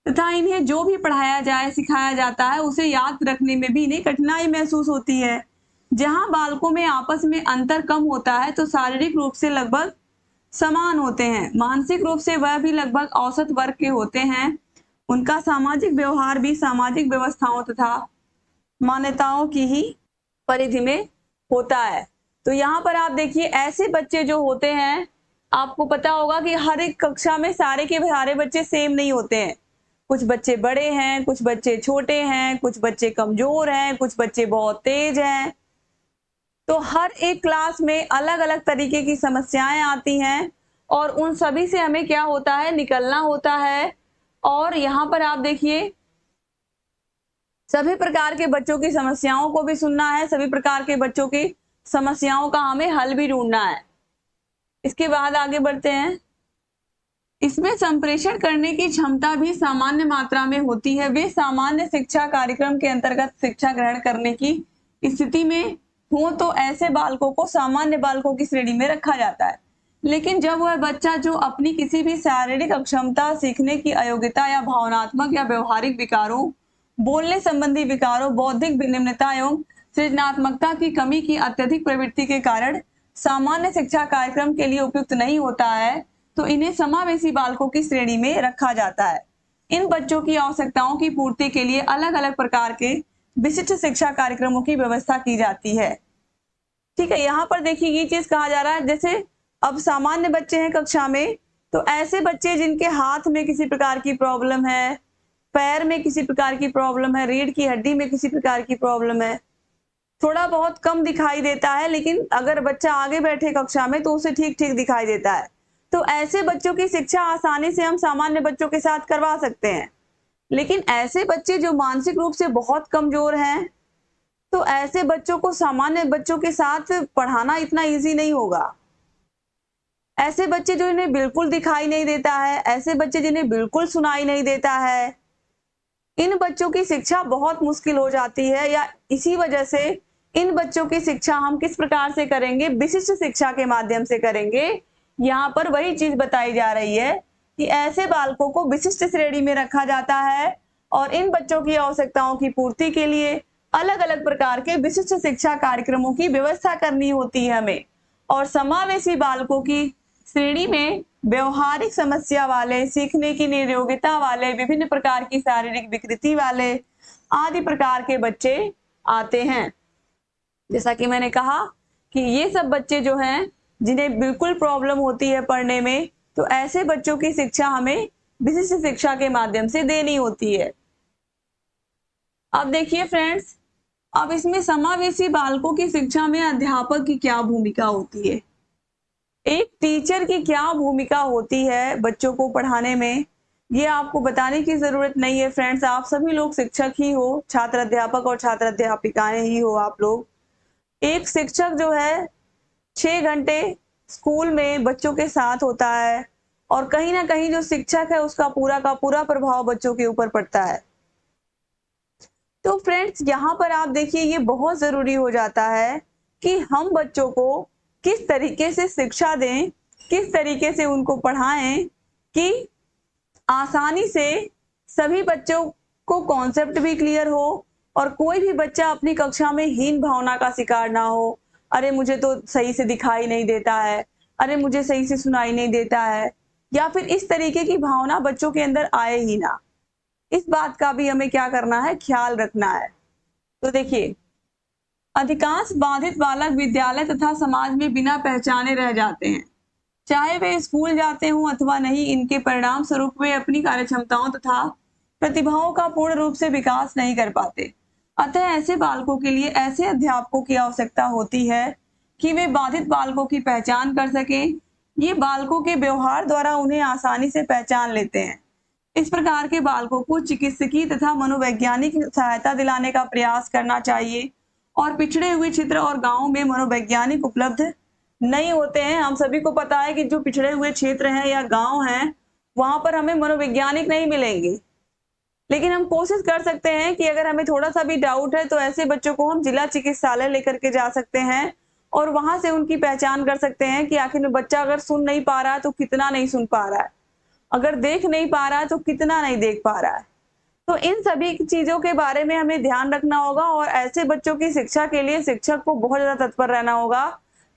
तथा इन्हें जो भी पढ़ाया जाए, सिखाया जाता है, उसे याद रखने में भी इन्हें कठिनाई महसूस होती है। जहां बालकों में आपस में अंतर कम होता है तो शारीरिक रूप से लगभग समान होते हैं, मानसिक रूप से वह भी लगभग औसत वर्ग के होते हैं। उनका सामाजिक व्यवहार भी सामाजिक व्यवस्थाओं तथा मान्यताओं की ही परिधि में होता है। तो यहाँ पर आप देखिए, ऐसे बच्चे जो होते हैं, आपको पता होगा कि हर एक कक्षा में सारे के सारे बच्चे सेम नहीं होते हैं। कुछ बच्चे बड़े हैं, कुछ बच्चे छोटे हैं, कुछ बच्चे कमजोर हैं, कुछ बच्चे बहुत तेज हैं। तो हर एक क्लास में अलग अलग तरीके की समस्याएं आती हैं और उन सभी से हमें क्या होता है, निकलना होता है। और यहाँ पर आप देखिए, सभी प्रकार के बच्चों की समस्याओं को भी सुनना है, सभी प्रकार के बच्चों की समस्याओं का हमें हल भी ढूंढना है। इसके बाद आगे बढ़ते हैं। इसमें संप्रेषण करने की क्षमता भी सामान्य मात्रा में होती है। वे सामान्य शिक्षा कार्यक्रम के अंतर्गत शिक्षा ग्रहण करने की स्थिति में हो तो ऐसे बालकों को सामान्य बालकों की श्रेणी में रखा जाता है। लेकिन जब वह बच्चा जो अपनी किसी भी शारीरिक अक्षमता, सीखने की अयोग्यता या भावनात्मक या व्यवहारिक विकारों, बोलने संबंधी विकारों, बौद्धिक निम्नता एवं सृजनात्मकता की कमी की अत्यधिक प्रवृत्ति के कारण सामान्य शिक्षा कार्यक्रम के लिए उपयुक्त नहीं होता है, तो इन्हें समावेशी बालकों की श्रेणी में रखा जाता है। इन बच्चों की आवश्यकताओं की पूर्ति के लिए अलग अलग प्रकार के विशिष्ट शिक्षा कार्यक्रमों की व्यवस्था की जाती है। ठीक है, यहाँ पर देखिए ये चीज कहा जा रहा है, जैसे अब सामान्य बच्चे हैं कक्षा में, तो ऐसे बच्चे जिनके हाथ में किसी प्रकार की प्रॉब्लम है, पैर में किसी प्रकार की प्रॉब्लम है, रीढ़ की हड्डी में किसी प्रकार की प्रॉब्लम है, थोड़ा बहुत कम दिखाई देता है, लेकिन अगर बच्चा आगे बैठे कक्षा में तो उसे ठीक ठीक दिखाई देता है। तो ऐसे बच्चों की शिक्षा आसानी से हम सामान्य बच्चों के साथ करवा सकते हैं। लेकिन ऐसे बच्चे जो मानसिक रूप से बहुत कमजोर हैं, तो ऐसे बच्चों को सामान्य बच्चों के साथ पढ़ाना इतना इजी नहीं होगा। ऐसे बच्चे जो इन्हें बिल्कुल दिखाई नहीं देता है, ऐसे बच्चे जिन्हें बिल्कुल सुनाई नहीं देता है, इन बच्चों की शिक्षा बहुत मुश्किल हो जाती है। या इसी वजह से इन बच्चों की शिक्षा हम किस प्रकार से करेंगे, विशिष्ट शिक्षा के माध्यम से करेंगे। यहाँ पर वही चीज बताई जा रही है कि ऐसे बालकों को विशिष्ट श्रेणी में रखा जाता है और इन बच्चों की आवश्यकताओं की पूर्ति के लिए अलग अलग प्रकार के विशिष्ट शिक्षा कार्यक्रमों की व्यवस्था करनी होती है हमें। और समावेशी बालकों की श्रेणी में व्यवहारिक समस्या वाले, सीखने की नियोग्यता वाले, विभिन्न प्रकार की शारीरिक विकृति वाले आदि प्रकार के बच्चे आते हैं। जैसा कि मैंने कहा कि ये सब बच्चे जो हैं जिन्हें बिल्कुल प्रॉब्लम होती है पढ़ने में, तो ऐसे बच्चों की शिक्षा हमें विशिष्ट शिक्षा के माध्यम से देनी होती है। अब देखिए फ्रेंड्स, अब इसमें समावेशी बालकों की शिक्षा में अध्यापक की क्या भूमिका होती है, एक टीचर की क्या भूमिका होती है बच्चों को पढ़ाने में, ये आपको बताने की जरूरत नहीं है फ्रेंड्स। आप सभी लोग शिक्षक ही हो, छात्र अध्यापक और छात्र अध्यापिकाएं ही हो आप लोग। एक शिक्षक जो है 6 घंटे स्कूल में बच्चों के साथ होता है और कहीं ना कहीं जो शिक्षक है उसका पूरा का पूरा प्रभाव बच्चों के ऊपर पड़ता है। तो फ्रेंड्स यहाँ पर आप देखिए ये बहुत जरूरी हो जाता है कि हम बच्चों को किस तरीके से शिक्षा दें, किस तरीके से उनको पढ़ाएं कि आसानी से सभी बच्चों को कॉन्सेप्ट भी क्लियर हो और कोई भी बच्चा अपनी कक्षा में हीन भावना का शिकार ना हो। अरे मुझे तो सही से दिखाई नहीं देता है, अरे मुझे सही से सुनाई नहीं देता है, या फिर इस तरीके की भावना बच्चों के अंदर आए ही ना। इस बात का भी हमें क्या करना है, ख्याल रखना है। तो देखिए अधिकांश बाधित बालक विद्यालय तथा समाज में बिना पहचाने रह जाते हैं, चाहे वे स्कूल जाते हों अथवा नहीं। इनके परिणाम स्वरूप वे अपनी कार्यक्षमताओं तथा प्रतिभाओं का पूर्ण रूप से विकास नहीं कर पाते। अतः ऐसे बालकों के लिए ऐसे अध्यापकों की आवश्यकता होती है कि वे बाधित बालकों की पहचान कर सकें। ये बालकों के व्यवहार द्वारा उन्हें आसानी से पहचान लेते हैं। इस प्रकार के बालकों को चिकित्सकीय तथा मनोवैज्ञानिक सहायता दिलाने का प्रयास करना चाहिए। और पिछड़े हुए क्षेत्र और गांवों में मनोवैज्ञानिक उपलब्ध नहीं होते हैं। हम सभी को पता है कि जो पिछड़े हुए क्षेत्र हैं या गांव हैं वहां पर हमें मनोवैज्ञानिक नहीं मिलेंगे, लेकिन हम कोशिश कर सकते हैं कि अगर हमें थोड़ा सा भी डाउट है तो ऐसे बच्चों को हम जिला चिकित्सालय लेकर के जा सकते हैं और वहां से उनकी पहचान कर सकते हैं कि आखिर में बच्चा अगर सुन नहीं पा रहा है तो कितना नहीं सुन पा रहा है, अगर देख नहीं पा रहा है तो कितना नहीं देख पा रहा है। तो इन सभी चीजों के बारे में हमें ध्यान रखना होगा और ऐसे बच्चों की शिक्षा के लिए शिक्षक को बहुत ज्यादा तत्पर रहना होगा।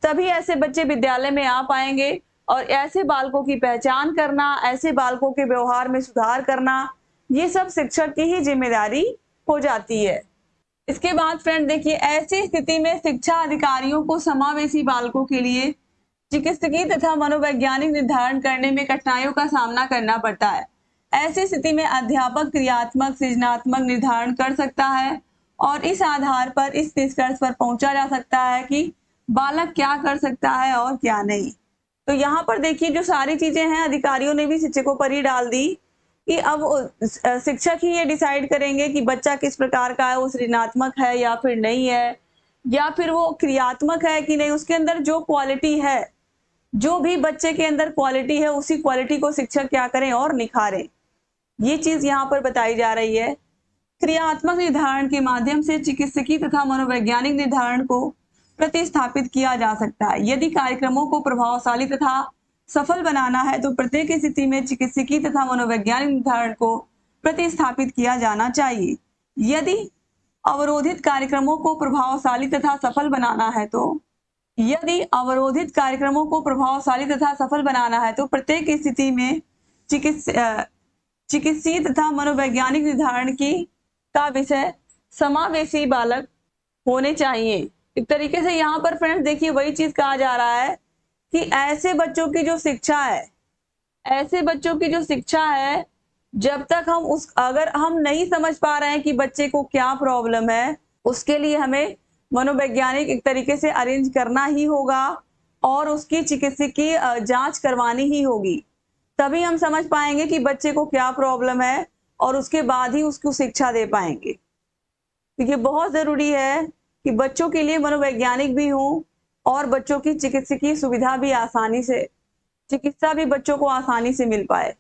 तभी ऐसे बच्चे विद्यालय में आ पाएंगे और ऐसे बालकों की पहचान करना, ऐसे बालकों के व्यवहार में सुधार करना, ये सब शिक्षक की ही जिम्मेदारी हो जाती है। इसके बाद फ्रेंड देखिए ऐसी स्थिति में शिक्षा अधिकारियों को समावेशी बालकों के लिए चिकित्सकीय तथा मनोवैज्ञानिक निर्धारण करने में कठिनाइयों का सामना करना पड़ता है। ऐसी स्थिति में अध्यापक क्रियात्मक सृजनात्मक निर्धारण कर सकता है और इस आधार पर इस निष्कर्ष पर पहुंचा जा सकता है कि बालक क्या कर सकता है और क्या नहीं। तो यहाँ पर देखिए जो सारी चीजें हैं अधिकारियों ने भी शिक्षकों पर ही डाल दी कि अब शिक्षक ही ये डिसाइड करेंगे कि बच्चा किस प्रकार का है, वो सृजनात्मक है या फिर नहीं है, या फिर वो क्रियात्मक है कि नहीं। उसके अंदर जो क्वालिटी है, जो भी बच्चे के अंदर क्वालिटी है उसी क्वालिटी को शिक्षक क्या करें और निखारें, ये चीज यहाँ पर बताई जा रही है। क्रियात्मक निर्धारण के माध्यम से चिकित्सकीय तथा मनोवैज्ञानिक निर्धारण को प्रतिस्थापित किया जा सकता है। यदि कार्यक्रमों को प्रभावशाली तथा सफल बनाना है तो प्रत्येक स्थिति में चिकित्सकीय तथा मनोवैज्ञानिक निर्धारण को प्रतिस्थापित किया जाना चाहिए। यदि अवरोधित कार्यक्रमों को प्रभावशाली तथा सफल बनाना है तो प्रत्येक स्थिति में चिकित्सीय तथा मनोवैज्ञानिक निर्धारण का विषय समावेशी बालक होने चाहिए। एक तरीके से यहाँ पर फ्रेंड्स देखिए वही चीज कहा जा रहा है कि ऐसे बच्चों की जो शिक्षा है जब तक अगर हम नहीं समझ पा रहे हैं कि बच्चे को क्या प्रॉब्लम है, उसके लिए हमें मनोवैज्ञानिक एक तरीके से अरेंज करना ही होगा और उसकी चिकित्सकीय जांच करवानी ही होगी। तभी हम समझ पाएंगे कि बच्चे को क्या प्रॉब्लम है और उसके बाद ही उसको शिक्षा दे पाएंगे। तो ये बहुत जरूरी है कि बच्चों के लिए मनोवैज्ञानिक भी हो और बच्चों की चिकित्सकीय सुविधा भी चिकित्सा भी बच्चों को आसानी से मिल पाए,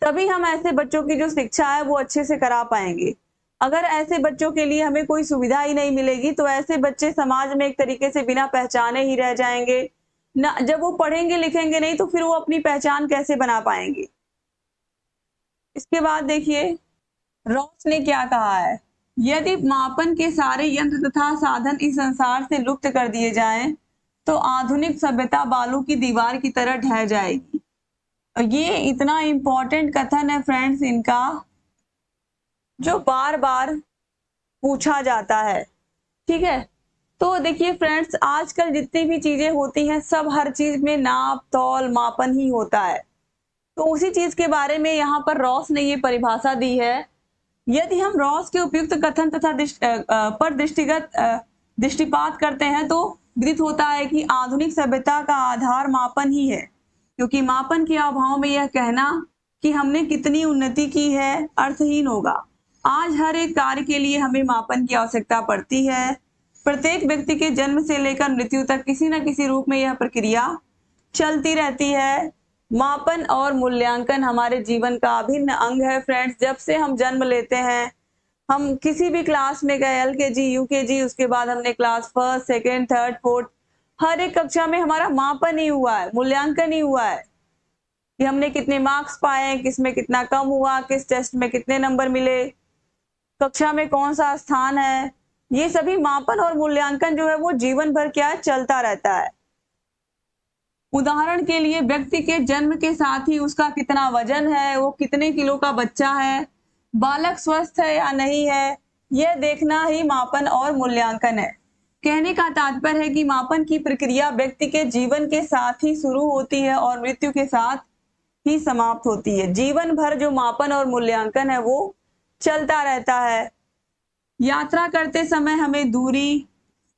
तभी हम ऐसे बच्चों की जो शिक्षा है वो अच्छे से करा पाएंगे। अगर ऐसे बच्चों के लिए हमें कोई सुविधा ही नहीं मिलेगी तो ऐसे बच्चे समाज में एक तरीके से बिना पहचाने ही रह जाएंगे ना। जब वो पढ़ेंगे लिखेंगे नहीं तो फिर वो अपनी पहचान कैसे बना पाएंगे। इसके बाद देखिए रॉस ने क्या कहा है, यदि मापन के सारे यंत्र तथा साधन इस संसार से लुप्त कर दिए जाएं तो आधुनिक सभ्यता बालू की दीवार की तरह ढह जाएगी। और ये इतना इंपॉर्टेंट कथन है फ्रेंड्स इनका, जो बार बार पूछा जाता है। ठीक है, तो देखिए फ्रेंड्स आजकल जितनी भी चीजें होती हैं सब हर चीज में नाप तौल मापन ही होता है। तो उसी चीज के बारे में यहाँ पर रॉस ने ये परिभाषा दी है यदि हम रॉस के उपयुक्त कथन तथा पर दृष्टिपात करते हैं तो विदित होता है कि आधुनिक सभ्यता का आधार मापन ही है, क्योंकि मापन के अभाव में यह कहना कि हमने कितनी उन्नति की है अर्थहीन होगा। आज हर एक कार्य के लिए हमें मापन की आवश्यकता पड़ती है। प्रत्येक व्यक्ति के जन्म से लेकर मृत्यु तक किसी न किसी रूप में यह प्रक्रिया चलती रहती है। मापन और मूल्यांकन हमारे जीवन का अभिन्न अंग है फ्रेंड्स। जब से हम जन्म लेते हैं, हम किसी भी क्लास में गए, एलकेजी, यूकेजी, उसके बाद हमने class first, second, third, fourth, हर एक कक्षा में हमारा मापन ही हुआ है, मूल्यांकन ही हुआ है कि हमने कितने मार्क्स पाए, किस में कितना कम हुआ, किस टेस्ट में कितने नंबर मिले, कक्षा में कौन सा स्थान है। ये सभी मापन और मूल्यांकन जो है वो जीवन भर क्या चलता रहता है। उदाहरण के लिए व्यक्ति के जन्म के साथ ही उसका कितना वजन है, वो कितने किलो का बच्चा है, बालक स्वस्थ है या नहीं है, यह देखना ही मापन और मूल्यांकन है। कहने का तात्पर्य है कि मापन की प्रक्रिया व्यक्ति के जीवन के साथ ही शुरू होती है और मृत्यु के साथ ही समाप्त होती है। जीवन भर जो मापन और मूल्यांकन है वो चलता रहता है। यात्रा करते समय हमें दूरी,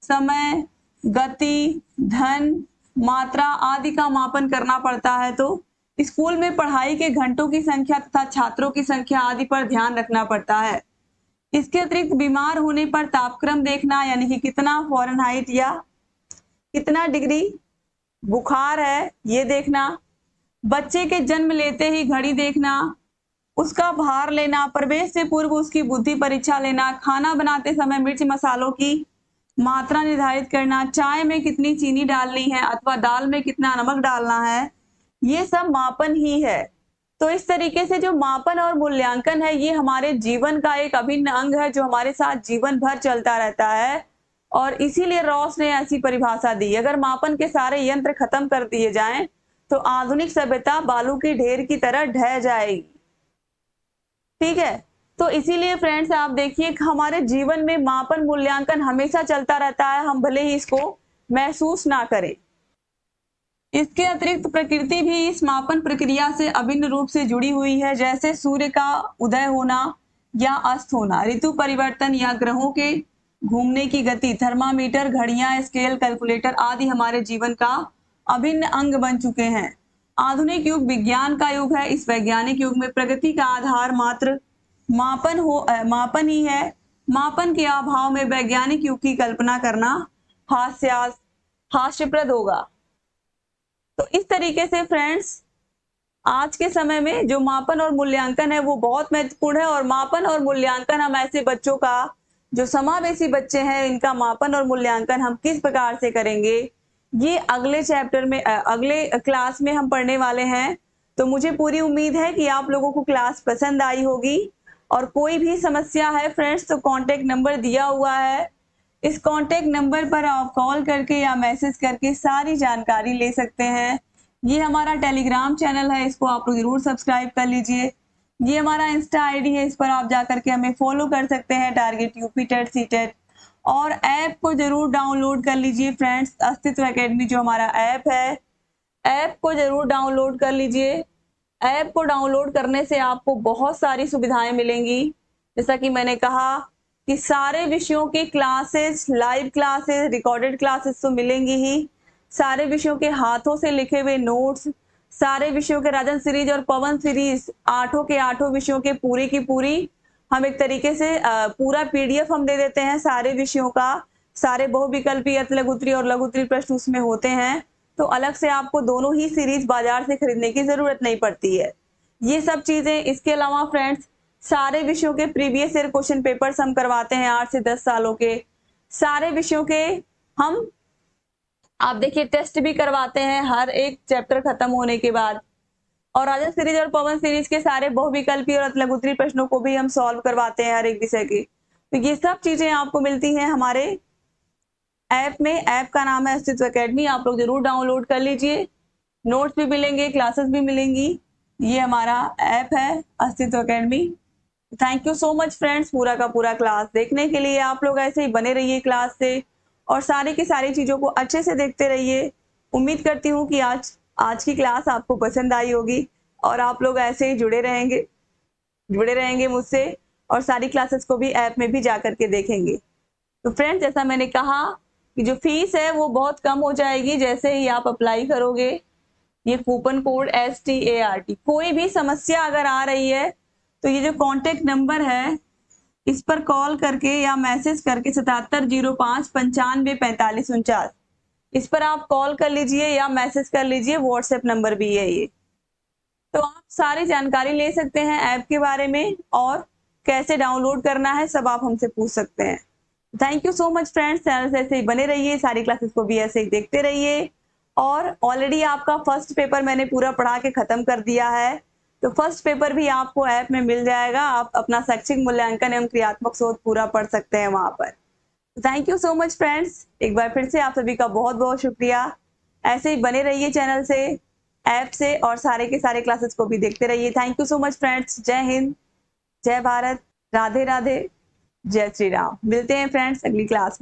समय, गति, धन, मात्रा आदि का मापन करना पड़ता है। तो स्कूल में पढ़ाई के घंटों की संख्या तथा छात्रों की संख्या आदि पर ध्यान रखना पड़ता है। इसके अतिरिक्त बीमार होने पर तापक्रम देखना, यानी कि कितना फ़ारेनहाइट या कितना डिग्री बुखार है, ये देखना। बच्चे के जन्म लेते ही घड़ी देखना, उसका भार लेना, प्रवेश से पूर्व उसकी बुद्धि परीक्षा लेना, खाना बनाते समय मिर्च मसालों की मात्रा निर्धारित करना, चाय में कितनी चीनी डालनी है अथवा दाल में कितना नमक डालना है, ये सब मापन ही है। तो इस तरीके से जो मापन और मूल्यांकन है ये हमारे जीवन का एक अभिन्न अंग है जो हमारे साथ जीवन भर चलता रहता है। और इसीलिए रॉस ने ऐसी परिभाषा दी, अगर मापन के सारे यंत्र खत्म कर दिए जाएं तो आधुनिक सभ्यता बालू की ढेर की तरह ढह जाएगी। ठीक है, तो इसीलिए फ्रेंड्स आप देखिए हमारे जीवन में मापन मूल्यांकन हमेशा चलता रहता है, हम भले ही इसको महसूस ना करें। इसके अतिरिक्त प्रकृति भी इस मापन प्रक्रिया से अभिन्न रूप से जुड़ी हुई है, जैसे सूर्य का उदय होना या अस्त होना, ऋतु परिवर्तन या ग्रहों के घूमने की गति, थर्मामीटर, घड़ियां, स्केल, कैलकुलेटर आदि हमारे जीवन का अभिन्न अंग बन चुके हैं। आधुनिक युग विज्ञान का युग है। इस वैज्ञानिक युग में प्रगति का आधार मात्र मापन ही है। मापन के अभाव में वैज्ञानिक युग की कल्पना करना हास्यप्रद होगा। तो इस तरीके से फ्रेंड्स आज के समय में जो मापन और मूल्यांकन है वो बहुत महत्वपूर्ण है। और मापन और मूल्यांकन हम ऐसे बच्चों का, जो समावेशी बच्चे हैं, इनका मापन और मूल्यांकन हम किस प्रकार से करेंगे ये अगले चैप्टर में, अगले क्लास में हम पढ़ने वाले हैं। तो मुझे पूरी उम्मीद है कि आप लोगों को क्लास पसंद आई होगी। और कोई भी समस्या है फ्रेंड्स तो कांटेक्ट नंबर दिया हुआ है, इस कांटेक्ट नंबर पर आप कॉल करके या मैसेज करके सारी जानकारी ले सकते हैं। ये हमारा टेलीग्राम चैनल है, इसको आप लोग जरूर सब्सक्राइब कर लीजिए। ये हमारा इंस्टा आईडी है, इस पर आप जाकर के हमें फॉलो कर सकते हैं, टारगेट यूपी टेट सीटेट। और ऐप को जरूर डाउनलोड कर लीजिए फ्रेंड्स, अस्तित्व एकेडमी जो हमारा ऐप है, ऐप को जरूर डाउनलोड कर लीजिए। ऐप को डाउनलोड करने से आपको बहुत सारी सुविधाएं मिलेंगी। जैसा कि मैंने कहा कि सारे विषयों की classes, live classes, recorded classes तो मिलेंगी ही, सारे विषयों के हाथों से लिखे हुए नोट्स, सारे विषयों के राजन सीरीज और पवन सीरीज, आठों के आठों विषयों के पूरी की पूरी हम एक तरीके से पूरा पीडीएफ हम दे देते हैं सारे विषयों का। सारे बहुविकल्पी, अति लघुत्तरी और लघुत्तरी प्रश्न उसमें होते हैं, तो अलग से आपको दोनों ही सीरीज बाजार से खरीदने की जरूरत नहीं पड़ती है। ये सब चीजें, इसके अलावा फ्रेंड्स सारे विषयों के प्रीवियस ईयर क्वेश्चन पेपर्स हम करवाते हैं, 8 से 10 सालों के सारे विषयों के हम, आप देखिए, टेस्ट भी करवाते हैं हर एक चैप्टर खत्म होने के बाद। और राजन सीरीज और पवन सीरीज के सारे बहुविकल्पी और लघुत्तरी प्रश्नों को भी हम सॉल्व करवाते हैं हर एक विषय की। तो ये सब चीजें आपको मिलती हैं हमारे ऐप में। ऐप का नाम है अस्तित्व एकेडमी, आप लोग जरूर डाउनलोड कर लीजिए। नोट्स भी मिलेंगे, क्लासेस भी मिलेंगी। ये हमारा ऐप है अस्तित्व academy. Thank you so much friends, पूरा का पूरा क्लास देखने के लिए। आप लोग ऐसे ही बने रहिए क्लास से और सारी की सारी चीजों को अच्छे से देखते रहिए। उम्मीद करती हूँ कि आज की क्लास आपको पसंद आई होगी और आप लोग ऐसे ही जुड़े रहेंगे मुझसे। और सारी क्लासेस को भी ऐप में भी जा करके देखेंगे। तो फ्रेंड्स, जैसा मैंने कहा कि जो फीस है वो बहुत कम हो जाएगी जैसे ही आप अप्लाई करोगे। ये कूपन कोड START, कोई भी समस्या अगर आ रही है तो ये जो कॉन्टेक्ट नंबर है इस पर कॉल करके या मैसेज करके 7705 95 45 49 इस पर आप कॉल कर लीजिए या मैसेज कर लीजिए, व्हाट्सएप नंबर भी है ये। तो आप सारी जानकारी ले सकते हैं ऐप के बारे में और कैसे डाउनलोड करना है सब आप हमसे पूछ सकते हैं। Thank you so much friends, channel से ऐसे ही बने रहिए, सारी क्लासेस को भी ऐसे ही देखते रहिए। और ऑलरेडी आपका फर्स्ट पेपर मैंने पूरा पढ़ा के खत्म कर दिया है, तो फर्स्ट पेपर भी आपको ऐप में मिल जाएगा। आप अपना शैक्षिक मूल्यांकन एवं क्रियात्मक शोध पूरा पढ़ सकते हैं वहां पर। Thank you so much friends, एक बार फिर से आप सभी का बहुत बहुत शुक्रिया। ऐसे ही बने रहिए चैनल से, ऐप से, और सारे के सारे क्लासेस को भी देखते रहिए। Thank you so much friends. जय हिंद, जय भारत, राधे राधे, जय श्री राम। मिलते हैं फ्रेंड्स अगली क्लास में।